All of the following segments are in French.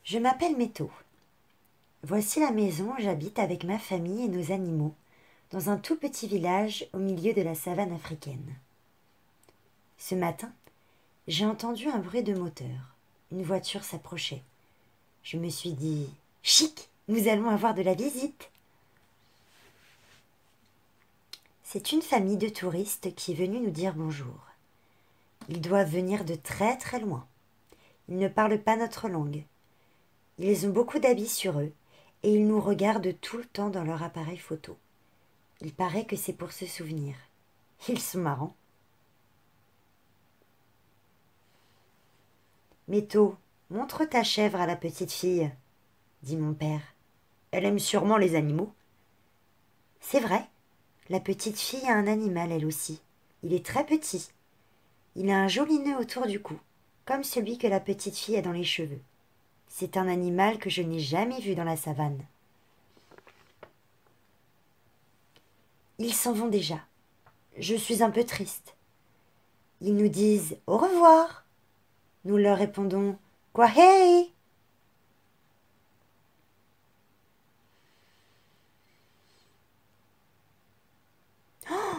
Je m'appelle Métaux. Voici la maison où j'habite avec ma famille et nos animaux, dans un tout petit village au milieu de la savane africaine. Ce matin, j'ai entendu un bruit de moteur. Une voiture s'approchait. Je me suis dit « Chic, nous allons avoir de la visite !» C'est une famille de touristes qui est venue nous dire bonjour. Ils doivent venir de très très loin. Ils ne parlent pas notre langue. Ils ont beaucoup d'habits sur eux et ils nous regardent tout le temps dans leur appareil photo. Il paraît que c'est pour se souvenir. Ils sont marrants. Métaux, montre ta chèvre à la petite fille, dit mon père. Elle aime sûrement les animaux. C'est vrai, la petite fille a un animal elle aussi. Il est très petit. Il a un joli nœud autour du cou, comme celui que la petite fille a dans les cheveux. C'est un animal que je n'ai jamais vu dans la savane. Ils s'en vont déjà. Je suis un peu triste. Ils nous disent au revoir. Nous leur répondons Kwaheri. Oh,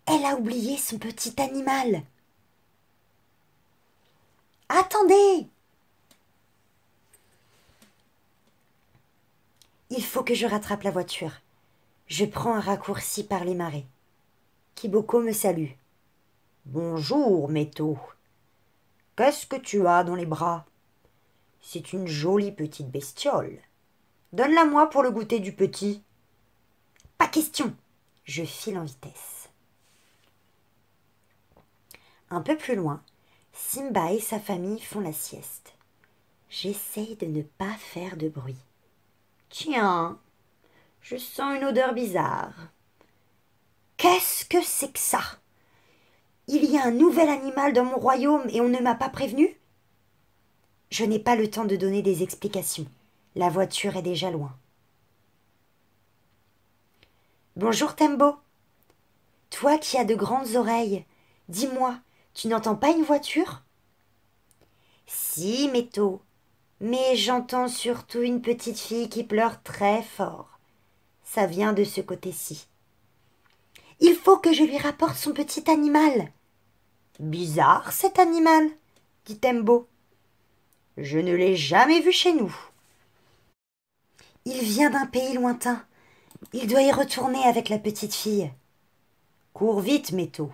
elle a oublié son petit animal. Attendez! Il faut que je rattrape la voiture. Je prends un raccourci par les marais. Kiboko me salue. Bonjour, Métaux. Qu'est-ce que tu as dans les bras? C'est une jolie petite bestiole. Donne-la-moi pour le goûter du petit. Pas question. Je file en vitesse. Un peu plus loin, Simba et sa famille font la sieste. J'essaye de ne pas faire de bruit. Tiens, je sens une odeur bizarre. Qu'est-ce que c'est que ça? Il y a un nouvel animal dans mon royaume et on ne m'a pas prévenu? Je n'ai pas le temps de donner des explications. La voiture est déjà loin. Bonjour Tembo. Toi qui as de grandes oreilles, dis-moi, tu n'entends pas une voiture? Si, Métaux, mais j'entends surtout une petite fille qui pleure très fort. Ça vient de ce côté-ci. Il faut que je lui rapporte son petit animal. Bizarre cet animal, dit Tembo. Je ne l'ai jamais vu chez nous. Il vient d'un pays lointain. Il doit y retourner avec la petite fille. Cours vite, Métaux.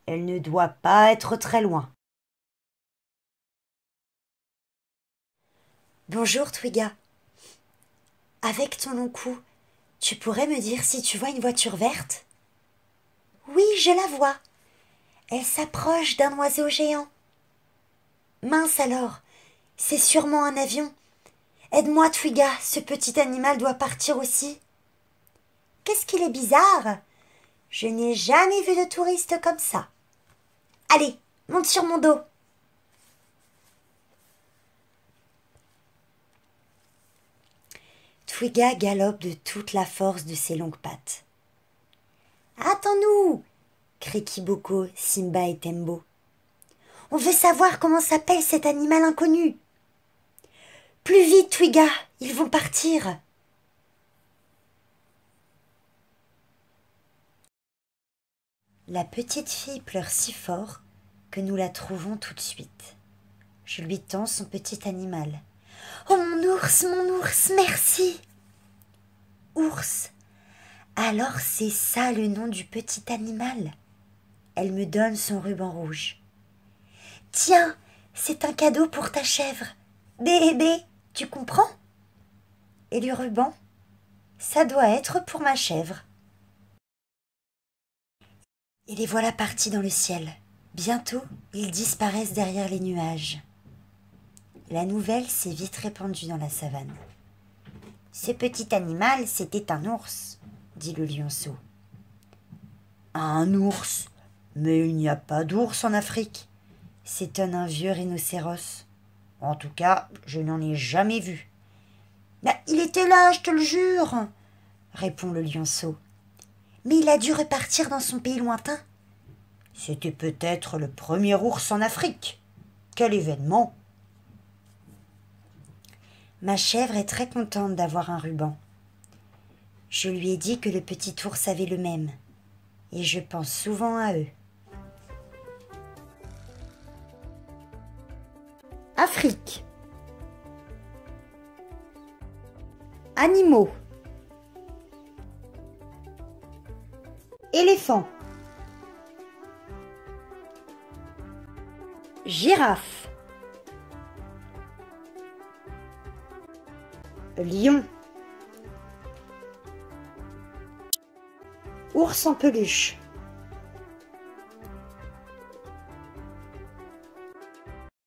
Elle ne doit pas être très loin. Bonjour, Twiga. Avec ton long cou, tu pourrais me dire si tu vois une voiture verte? Oui, je la vois. Elle s'approche d'un oiseau géant. Mince alors, c'est sûrement un avion. Aide-moi, Twiga, ce petit animal doit partir aussi. Qu'est-ce qu'il est bizarre? Je n'ai jamais vu de touriste comme ça. Allez, monte sur mon dos. Twiga galope de toute la force de ses longues pattes. Attends-nous, crient Kiboko, Simba et Tembo. On veut savoir comment s'appelle cet animal inconnu. Plus vite, Twiga, ils vont partir. La petite fille pleure si fort que nous la trouvons tout de suite. Je lui tends son petit animal. Oh mon ours, merci. Ours. Alors c'est ça le nom du petit animal. Elle me donne son ruban rouge. Tiens, c'est un cadeau pour ta chèvre. Bébé, tu comprends? Et le ruban? Ça doit être pour ma chèvre. Et les voilà partis dans le ciel. Bientôt, ils disparaissent derrière les nuages. La nouvelle s'est vite répandue dans la savane. Ce petit animal, c'était un ours, dit le lionceau. Un ours? Mais il n'y a pas d'ours en Afrique, s'étonne un vieux rhinocéros. En tout cas, je n'en ai jamais vu. Il était là, je te le jure, répond le lionceau. mais il a dû repartir dans son pays lointain. C'était peut-être le premier ours en Afrique. Quel événement! Ma chèvre est très contente d'avoir un ruban. Je lui ai dit que le petit ours avait le même, et je pense souvent à eux. Afrique. Animaux. Éléphant. Girafe. Lion. Ours en peluche.